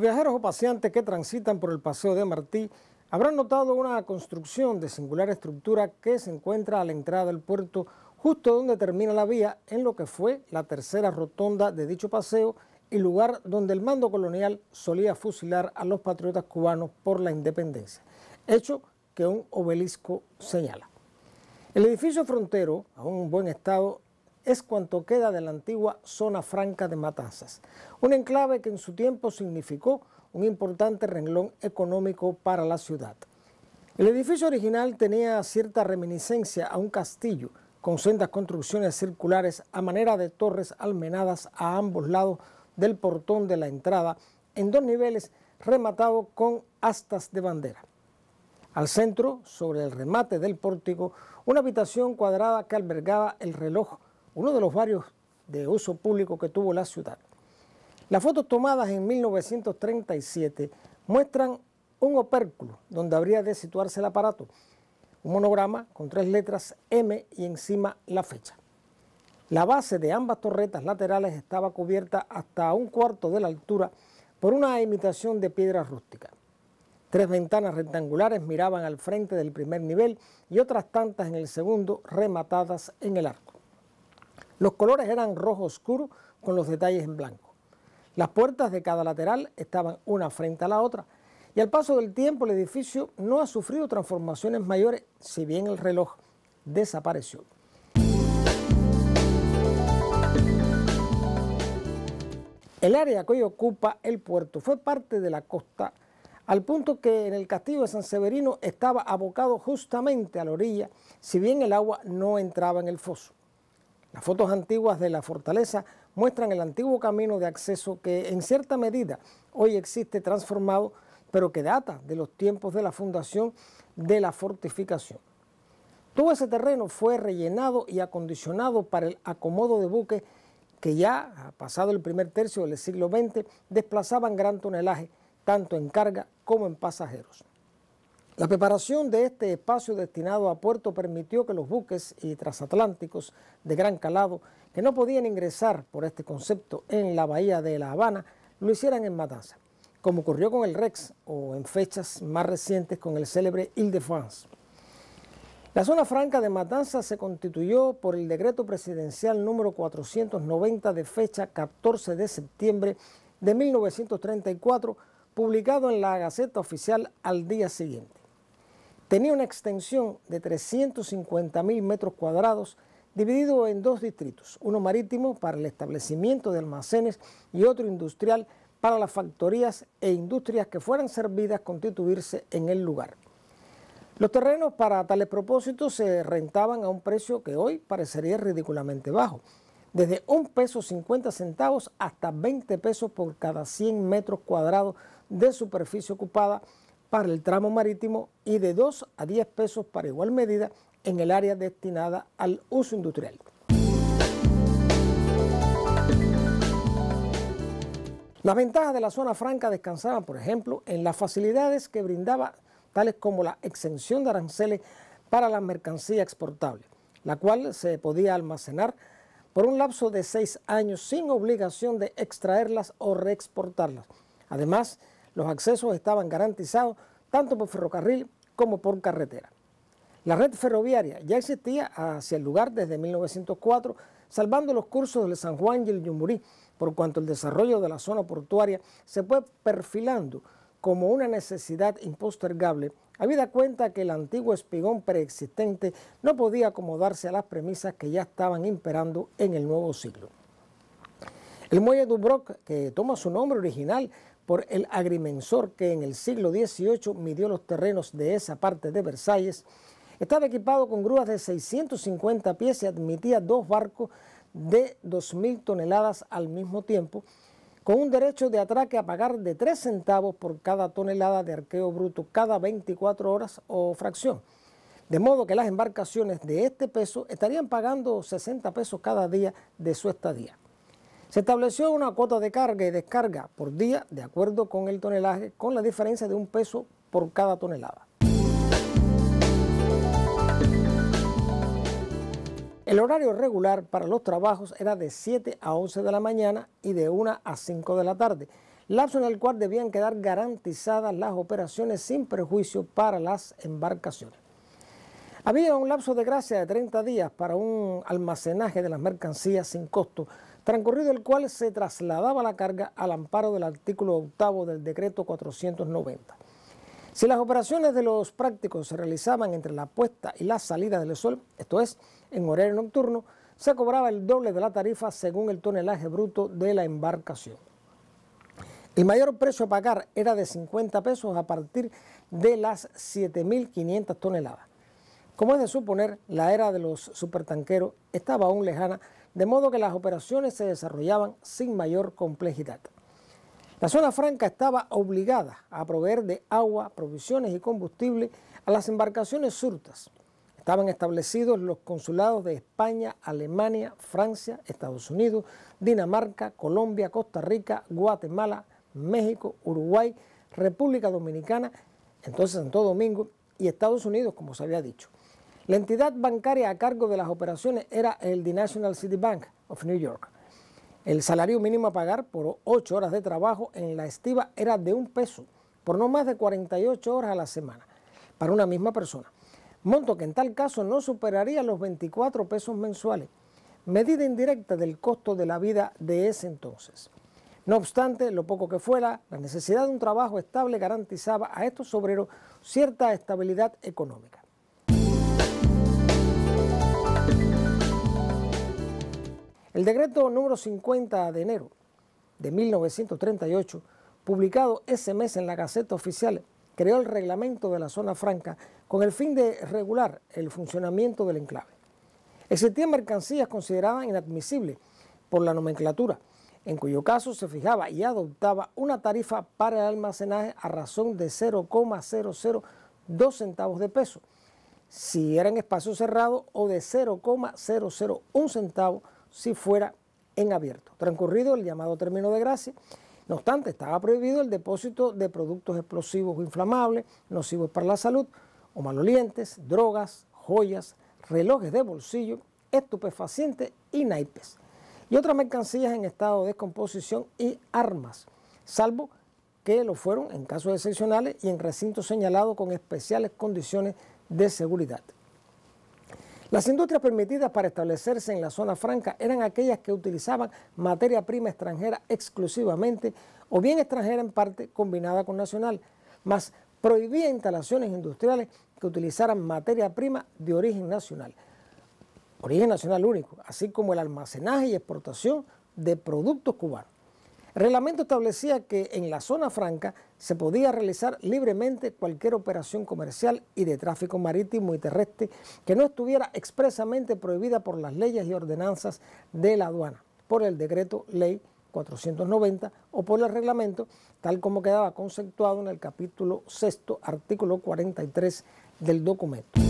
viajeros o paseantes que transitan por el Paseo de Martí habrán notado una construcción de singular estructura que se encuentra a la entrada del puerto, justo donde termina la vía, en lo que fue la tercera rotonda de dicho paseo y lugar donde el mando colonial solía fusilar a los patriotas cubanos por la independencia, hecho que un obelisco señala. El edificio frontero, aún en buen estado, es cuanto queda de la antigua zona franca de Matanzas, un enclave que en su tiempo significó un importante renglón económico para la ciudad. El edificio original tenía cierta reminiscencia a un castillo, con sendas construcciones circulares a manera de torres almenadas a ambos lados del portón de la entrada, en dos niveles rematado con astas de bandera. Al centro, sobre el remate del pórtico, una habitación cuadrada que albergaba el reloj, uno de los varios de uso público que tuvo la ciudad. Las fotos tomadas en 1937 muestran un opérculo donde habría de situarse el aparato, un monograma con 3 letras M y encima la fecha. La base de ambas torretas laterales estaba cubierta hasta un cuarto de la altura por una imitación de piedra rústica. 3 ventanas rectangulares miraban al frente del primer nivel y otras tantas en el segundo, rematadas en el arco. Los colores eran rojo oscuro con los detalles en blanco. Las puertas de cada lateral estaban una frente a la otra y al paso del tiempo el edificio no ha sufrido transformaciones mayores, si bien el reloj desapareció. El área que hoy ocupa el puerto fue parte de la costa, al punto que en el castillo de San Severino estaba abocado justamente a la orilla, si bien el agua no entraba en el foso. Las fotos antiguas de la fortaleza muestran el antiguo camino de acceso que en cierta medida hoy existe transformado, pero que data de los tiempos de la fundación de la fortificación. Todo ese terreno fue rellenado y acondicionado para el acomodo de buques que ya, pasado el primer tercio del siglo XX, desplazaban gran tonelaje, tanto en carga como en pasajeros. La preparación de este espacio destinado a puerto permitió que los buques y transatlánticos de gran calado, que no podían ingresar por este concepto en la bahía de La Habana, lo hicieran en Matanzas, como ocurrió con el Rex o en fechas más recientes con el célebre Île-de-France. La zona franca de Matanzas se constituyó por el decreto presidencial número 490 de fecha 14 de septiembre de 1934, publicado en la Gaceta Oficial al día siguiente. Tenía una extensión de 350.000 metros cuadrados, dividido en 2 distritos, uno marítimo para el establecimiento de almacenes y otro industrial para las factorías e industrias que fueran servidas constituirse en el lugar. Los terrenos para tales propósitos se rentaban a un precio que hoy parecería ridículamente bajo, desde $1.50 hasta 20 pesos por cada 100 metros cuadrados de superficie ocupada para el tramo marítimo y de 2 a 10 pesos para igual medida en el área destinada al uso industrial. Las ventajas de la zona franca descansaban, por ejemplo, en las facilidades que brindaba, tales como la exención de aranceles para la mercancía exportable, la cual se podía almacenar por un lapso de 6 años sin obligación de extraerlas o reexportarlas. Además, los accesos estaban garantizados tanto por ferrocarril como por carretera. La red ferroviaria ya existía hacia el lugar desde 1904, salvando los cursos del San Juan y el Yumurí, por cuanto el desarrollo de la zona portuaria se fue perfilando como una necesidad impostergable, habida cuenta que el antiguo espigón preexistente no podía acomodarse a las premisas que ya estaban imperando en el nuevo siglo. El muelle Dubreuil, que toma su nombre original por el agrimensor que en el siglo XVIII midió los terrenos de esa parte de Versalles, estaba equipado con grúas de 650 pies y admitía 2 barcos de 2.000 toneladas al mismo tiempo, con un derecho de atraque a pagar de 3 centavos por cada tonelada de arqueo bruto cada 24 horas o fracción, de modo que las embarcaciones de este peso estarían pagando 60 pesos cada día de su estadía. Se estableció una cuota de carga y descarga por día de acuerdo con el tonelaje, con la diferencia de 1 peso por cada tonelada. El horario regular para los trabajos era de 7 a 11 de la mañana y de 1 a 5 de la tarde. lapso en el cual debían quedar garantizadas las operaciones sin perjuicio para las embarcaciones. Había un lapso de gracia de 30 días para un almacenaje de las mercancías sin costo, transcurrido el cual se trasladaba la carga al amparo del artículo 8º del decreto 490. Si las operaciones de los prácticos se realizaban entre la puesta y la salida del sol, esto es, en horario nocturno, se cobraba el doble de la tarifa según el tonelaje bruto de la embarcación. El mayor precio a pagar era de 50 pesos a partir de las 7.500 toneladas. Como es de suponer, la era de los supertanqueros estaba aún lejana, de modo que las operaciones se desarrollaban sin mayor complejidad. La zona franca estaba obligada a proveer de agua, provisiones y combustible a las embarcaciones surtas. Estaban establecidos los consulados de España, Alemania, Francia, Estados Unidos, Dinamarca, Colombia, Costa Rica, Guatemala, México, Uruguay, República Dominicana, entonces Santo Domingo y Estados Unidos, como se había dicho. La entidad bancaria a cargo de las operaciones era el The National City Bank of New York. El salario mínimo a pagar por 8 horas de trabajo en la estiva era de $1 por no más de 48 horas a la semana para una misma persona, monto que en tal caso no superaría los 24 pesos mensuales, medida indirecta del costo de la vida de ese entonces. No obstante, lo poco que fuera, la necesidad de un trabajo estable garantizaba a estos obreros cierta estabilidad económica. El decreto número 50 de enero de 1938, publicado ese mes en la Gaceta Oficial, creó el reglamento de la zona franca con el fin de regular el funcionamiento del enclave. Existían mercancías consideradas inadmisibles por la nomenclatura, en cuyo caso se fijaba y adoptaba una tarifa para el almacenaje a razón de 0,002 centavos de peso, si era en espacio cerrado, o de 0,001 centavo si fuera en abierto. Transcurrido el llamado término de gracia, no obstante, estaba prohibido el depósito de productos explosivos o inflamables, nocivos para la salud, o malolientes, drogas, joyas, relojes de bolsillo, estupefacientes y naipes, y otras mercancías en estado de descomposición y armas, salvo que lo fueron en casos excepcionales y en recintos señalados con especiales condiciones de seguridad. Las industrias permitidas para establecerse en la zona franca eran aquellas que utilizaban materia prima extranjera exclusivamente o bien extranjera en parte combinada con nacional, mas prohibía instalaciones industriales que utilizaran materia prima de origen nacional único, así como el almacenaje y exportación de productos cubanos. El reglamento establecía que en la zona franca se podía realizar libremente cualquier operación comercial y de tráfico marítimo y terrestre que no estuviera expresamente prohibida por las leyes y ordenanzas de la aduana, por el decreto ley 490 o por el reglamento, tal como quedaba conceptuado en el capítulo 6, artículo 43 del documento.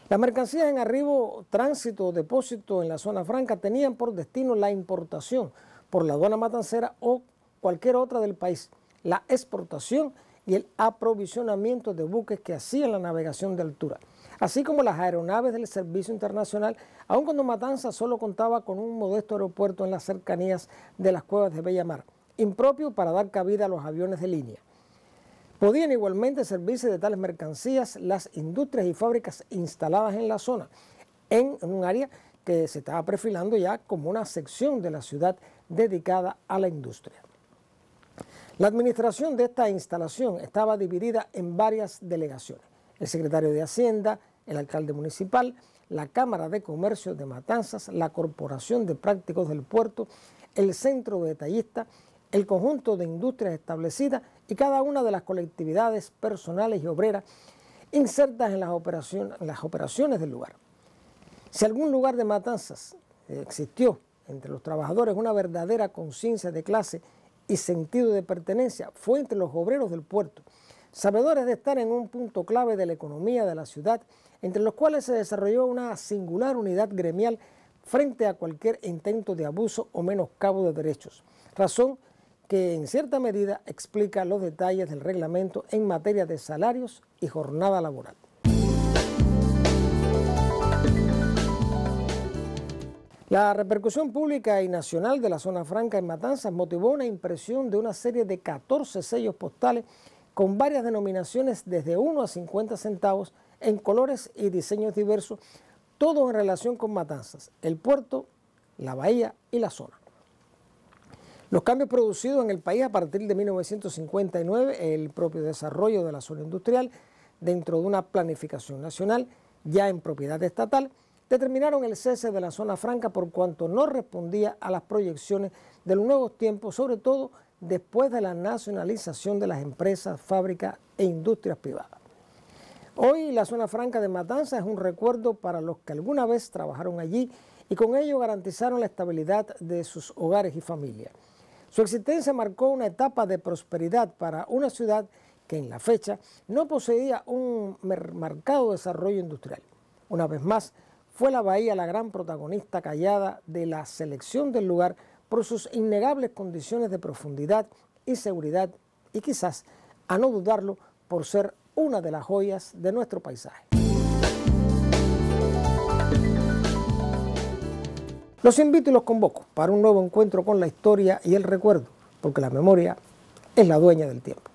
Las mercancías en arribo, tránsito o depósito en la zona franca tenían por destino la importación por la aduana matancera o cualquier otra del país, la exportación y el aprovisionamiento de buques que hacían la navegación de altura, así como las aeronaves del servicio internacional, aun cuando Matanzas solo contaba con un modesto aeropuerto en las cercanías de las cuevas de Bellamar, impropio para dar cabida a los aviones de línea. Podían igualmente servirse de tales mercancías las industrias y fábricas instaladas en la zona, en un área que se estaba perfilando ya como una sección de la ciudad dedicada a la industria. La administración de esta instalación estaba dividida en varias delegaciones: el secretario de Hacienda, el alcalde municipal, la Cámara de Comercio de Matanzas, la Corporación de Prácticos del Puerto, el Centro de Detallistas, el conjunto de industrias establecidas y cada una de las colectividades personales y obreras insertas en las operaciones del lugar. Si algún lugar de Matanzas existió entre los trabajadores una verdadera conciencia de clase y sentido de pertenencia, fue entre los obreros del puerto, sabedores de estar en un punto clave de la economía de la ciudad, entre los cuales se desarrolló una singular unidad gremial frente a cualquier intento de abuso o menoscabo de derechos, razón que en cierta medida explica los detalles del reglamento en materia de salarios y jornada laboral. La repercusión pública y nacional de la zona franca en Matanzas motivó una impresión de una serie de 14 sellos postales con varias denominaciones desde 1 a 50 centavos en colores y diseños diversos, todo en relación con Matanzas, el puerto, la bahía y la zona. Los cambios producidos en el país a partir de 1959, el propio desarrollo de la zona industrial dentro de una planificación nacional ya en propiedad estatal, determinaron el cese de la zona franca por cuanto no respondía a las proyecciones de los nuevos tiempos, sobre todo después de la nacionalización de las empresas, fábricas e industrias privadas. Hoy la zona franca de Matanzas es un recuerdo para los que alguna vez trabajaron allí y con ello garantizaron la estabilidad de sus hogares y familias. Su existencia marcó una etapa de prosperidad para una ciudad que en la fecha no poseía un marcado desarrollo industrial. Una vez más, fue la bahía la gran protagonista callada de la selección del lugar por sus innegables condiciones de profundidad y seguridad y quizás, a no dudarlo, por ser una de las joyas de nuestro paisaje. Los invito y los convoco para un nuevo encuentro con la historia y el recuerdo, porque la memoria es la dueña del tiempo.